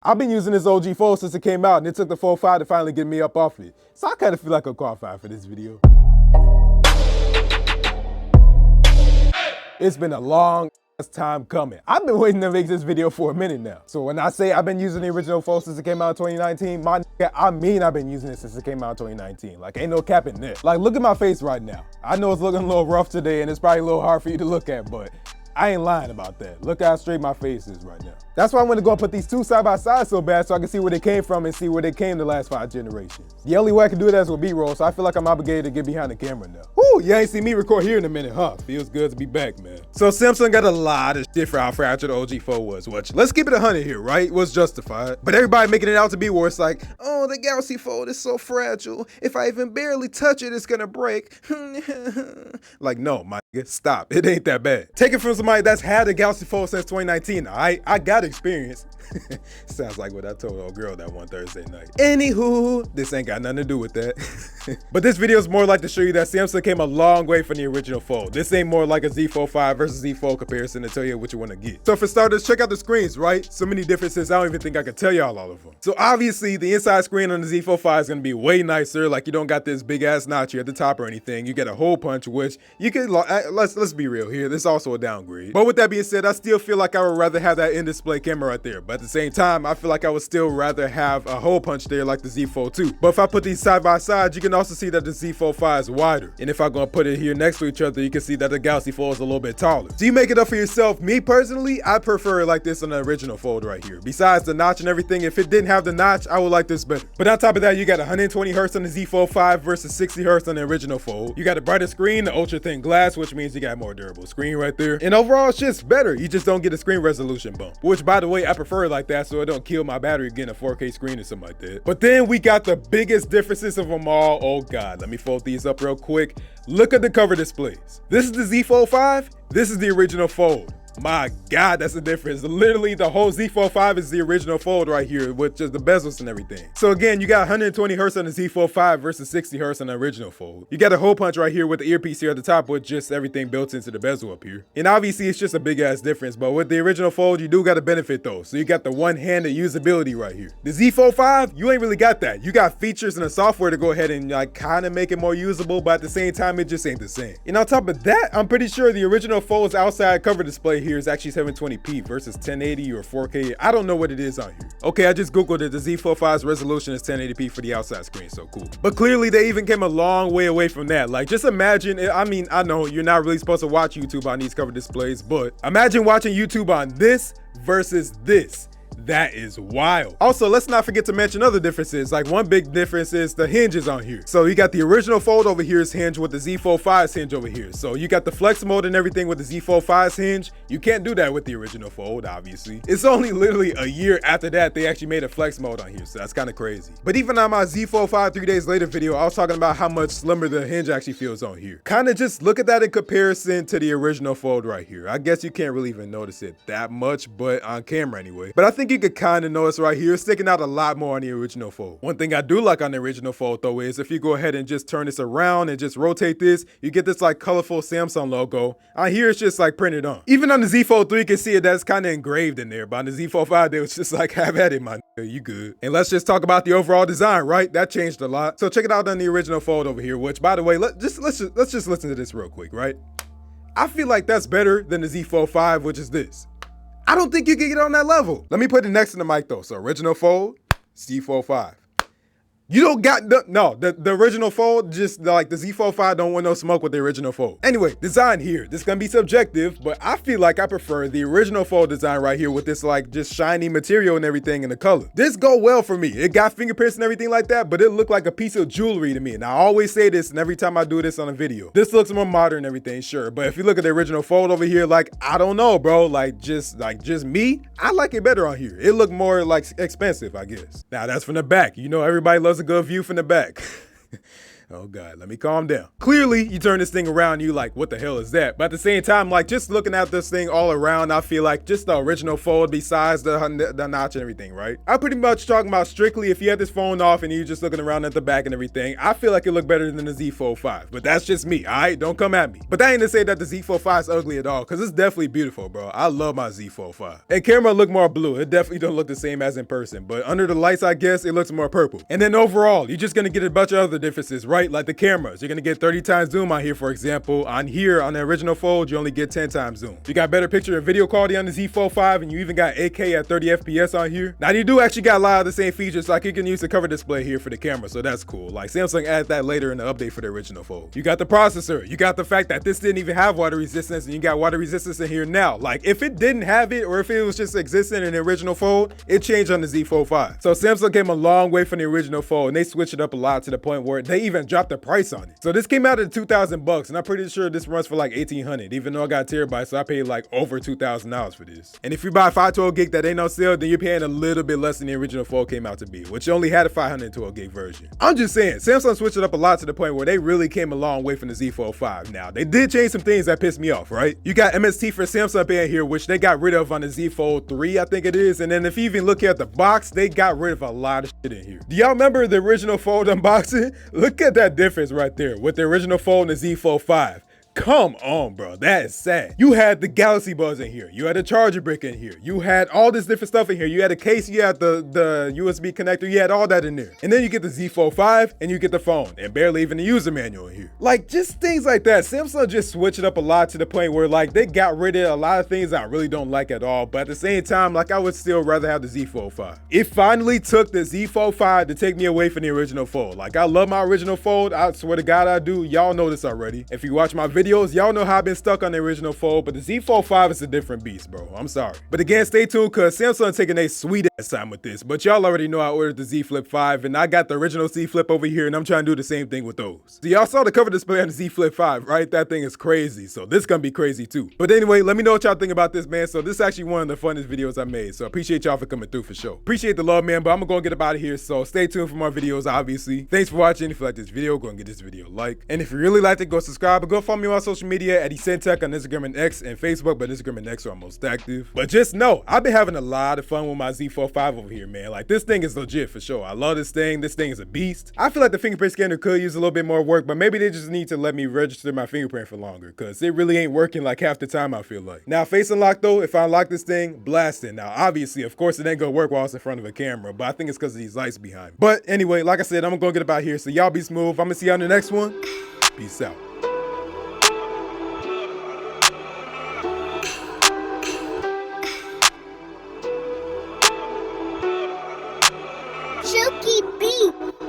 I've been using this OG Fold since it came out, and it took the Fold5 to finally get me up off it. So I kind of feel like I'm qualified for this video. It's been a long time coming. I've been waiting to make this video for a minute now. So when I say I've been using the original Fold since it came out in 2019, I mean I've been using it since it came out in 2019. Like, ain't no cap in there. Like, look at my face right now. I know it's looking a little rough today, and it's probably a little hard for you to look at, but I ain't lying about that. Look how straight my face is right now. That's why I'm gonna go and put these two side by side so bad so I can see where they came from and see where they came the last 5 generations. The only way I can do that is with B-roll, so I feel like I'm obligated to get behind the camera now. Woo, you ain't seen me record here in a minute, huh? Feels good to be back, man. So Samsung got a lot of shit for how fragile the OG Fold was, which, let's keep it 100 here, right? It was justified. But everybody making it out to be where it's like, oh, the Galaxy Fold is so fragile. If I even barely touch it, it's gonna break. Like, no, my nigga, stop. It ain't that bad. Take it from somebody that's had a Galaxy Fold since 2019. I got experience. Sounds like what I told old girl that one Thursday night. Anywho, this ain't got nothing to do with that. But this video is more like to show you that Samsung came a long way from the original Fold. This ain't more like a Z Fold 5 versus Z Fold comparison to tell you what you want to get. So for starters, check out the screens, right? So many differences, I don't even think I could tell y'all all of them. So obviously the inside screen on the Z Fold 5 is going to be way nicer. Like, you don't got this big ass notch here at the top or anything. You get a hole punch, which you can, let's be real here. This is also a downgrade. But with that being said, I still feel like I would rather have that in-display camera right there. But at the same time, I feel like I would still rather have a hole punch there like the Z Fold 2. But if I put these side by side, you can also see that the Z Fold 5 is wider. And if I'm gonna put it here next to each other, you can see that the Galaxy Fold is a little bit taller. So you make it up for yourself. Me personally, I prefer it like this on the original Fold right here. Besides the notch and everything, if it didn't have the notch, I would like this better. But on top of that, you got 120 Hz on the Z Fold 5 versus 60 Hz on the original Fold. You got a brighter screen, the ultra thin glass, which means you got more durable screen right there. And overall, it's just better. You just don't get a screen resolution bump. Which, by the way, I prefer it like that so it don't kill my battery getting a 4K screen or something like that. But then we got the biggest differences of them all. Oh God, let me fold these up real quick. Look at the cover displays. This is the Z Fold 5. This is the original Fold. My God, that's the difference. Literally, the whole Z Fold 5 is the original Fold right here with just the bezels and everything. So again, you got 120 Hz on the Z Fold 5 versus 60 Hz on the original Fold. You got a hole punch right here with the earpiece here at the top with just everything built into the bezel up here. And obviously, it's just a big ass difference, but with the original Fold, you do got a benefit though. So you got the one-handed usability right here. The Z Fold 5, you ain't really got that. You got features and the software to go ahead and like kind of make it more usable, but at the same time, it just ain't the same. And on top of that, I'm pretty sure the original Fold's outside cover display here is actually 720p versus 1080 or 4K. I don't know what it is on here. Okay, I just googled it. The Z Fold 5's resolution is 1080p for the outside screen, so cool. But clearly they even came a long way away from that. Like, just imagine, I mean, I know you're not really supposed to watch YouTube on these cover displays, but imagine watching YouTube on this versus this. That is wild. Also, let's not forget to mention other differences. Like, one big difference is the hinges on here. So you got the original Fold over here is hinge with the Z Fold 5's hinge over here. So you got the flex mode and everything with the Z Fold 5's hinge. You can't do that with the original Fold, obviously. It's only literally a year after that they actually made a flex mode on here, so that's kind of crazy. But even on my Z Fold 5 3 days later video, I was talking about how much slimmer the hinge actually feels on here. Kind of just look at that in comparison to the original Fold right here. I guess you can't really even notice it that much, but on camera anyway. But I think you could kind of notice right here, sticking out a lot more on the original Fold. One thing I do like on the original Fold though is if you go ahead and just turn this around and just rotate this, you get this like colorful Samsung logo. On here it's just like printed on. Even on the Z Fold 3 you can see it, that's kind of engraved in there, but on the Z Fold 5 they was just like, have at it, my nigga, you good. And let's just talk about the overall design, right? That changed a lot. So check it out on the original Fold over here, which by the way, let's just listen to this real quick, right? I feel like that's better than the Z Fold 5, which is this. I don't think you can get on that level. Let me put it next to the mic though. So original Fold, Z Fold 5. You don't got the original Fold, just like the Z Fold 5 don't want no smoke with the original Fold. Anyway, design here. This is gonna be subjective, but I feel like I prefer the original Fold design right here with this like just shiny material and everything in the color. This go well for me. It got fingerprints and everything like that, but it looked like a piece of jewelry to me. And I always say this, and every time I do this on a video, this looks more modern and everything, sure. But if you look at the original Fold over here, like, I don't know, bro. Like just me, I like it better on here. It looked more like expensive, I guess. Now that's from the back. You know, everybody loves a good view from the back. Oh God, let me calm down. Clearly, you turn this thing around and you like, what the hell is that? But at the same time, like just looking at this thing all around, I feel like just the original Fold besides the notch and everything, right? I'm pretty much talking about strictly if you had this phone off and you're just looking around at the back and everything, I feel like it looked better than the Z Fold 5. But that's just me, alright? Don't come at me. But that ain't to say that the Z Fold 5 is ugly at all, because it's definitely beautiful, bro. I love my Z Fold 5. And camera look more blue. It definitely don't look the same as in person. But under the lights, I guess, it looks more purple. And then overall, you're just gonna get a bunch of other differences, right? Like the cameras. You're gonna get 30 times zoom on here, for example. On here, on the original Fold, you only get 10 times zoom. You got better picture and video quality on the Z Fold 5, and you even got 8K at 30 FPS on here. Now, you do actually got a lot of the same features, like you can use the cover display here for the camera, so that's cool. Like Samsung added that later in the update for the original Fold. You got the processor. You got the fact that this didn't even have water resistance, and you got water resistance in here now. Like if it didn't have it, or if it was just existing in the original Fold, it changed on the Z Fold 5. So Samsung came a long way from the original Fold, and they switched it up a lot to the point where they even dropped the price on it. So this came out at $2,000, and I'm pretty sure this runs for like $1,800, even though I got terabytes, so I paid like over $2,000 for this. And if you buy 512 gig that ain't on sale, then you're paying a little bit less than the original Fold came out to be, which only had a 512 gig version. I'm just saying, Samsung switched it up a lot to the point where they really came a long way from the Z Fold 5. Now, they did change some things that pissed me off, right? You got MST for Samsung Pay here, which they got rid of on the Z Fold 3, I think it is. And then if you even look at the box, they got rid of a lot of shit in here. Do y'all remember the original Fold unboxing? Look at that difference right there with the original Fold and the Z Fold 5. Come on, bro, that is sad. You had the Galaxy Buds in here. You had a charger brick in here. You had all this different stuff in here. You had a case, you had the USB connector, you had all that in there. And then you get the Z Fold 5 and you get the phone and barely even the user manual in here. Like just things like that. Samsung just switched it up a lot to the point where like they got rid of a lot of things I really don't like at all. But at the same time, like I would still rather have the Z Fold 5. It finally took the Z Fold 5 to take me away from the original Fold. Like I love my original Fold. I swear to God I do. Y'all know this already. If you watch my videos, y'all know how I've been stuck on the original Fold, but the Z Fold 5 is a different beast, bro. I'm sorry. But again, stay tuned because Samsung taking a sweet ass time with this. But y'all already know I ordered the Z Flip 5 and I got the original Z Flip over here and I'm trying to do the same thing with those. So y'all saw the cover display on the Z Flip 5, right? That thing is crazy. So this gonna be crazy too. But anyway, let me know what y'all think about this, man. So this is actually one of the funnest videos I made. So I appreciate y'all for coming through for sure. Appreciate the love, man, but I'm gonna go get up out of here. So stay tuned for more videos, obviously. Thanks for watching. If you like this video, go and get this video a like. And if you really liked it, go subscribe and go follow me on social media at Tech on Instagram and X and Facebook, but Instagram and X are most active. But just know, I've been having a lot of fun with my Z Fold 5 over here, man. Like this thing is legit for sure. I love this thing. This thing is a beast. I feel like the fingerprint scanner could use a little bit more work, but maybe they just need to let me register my fingerprint for longer because it really ain't working like half the time, I feel like. Now, face unlock though, if I unlock this thing, blast it. Now, obviously, of course, it ain't gonna work while it's in front of a camera, but I think it's because of these lights behind me. But anyway, like I said, I'm gonna get about here. So y'all be smooth. I'm gonna see y'all in the next one. Peace out. Chooky beat.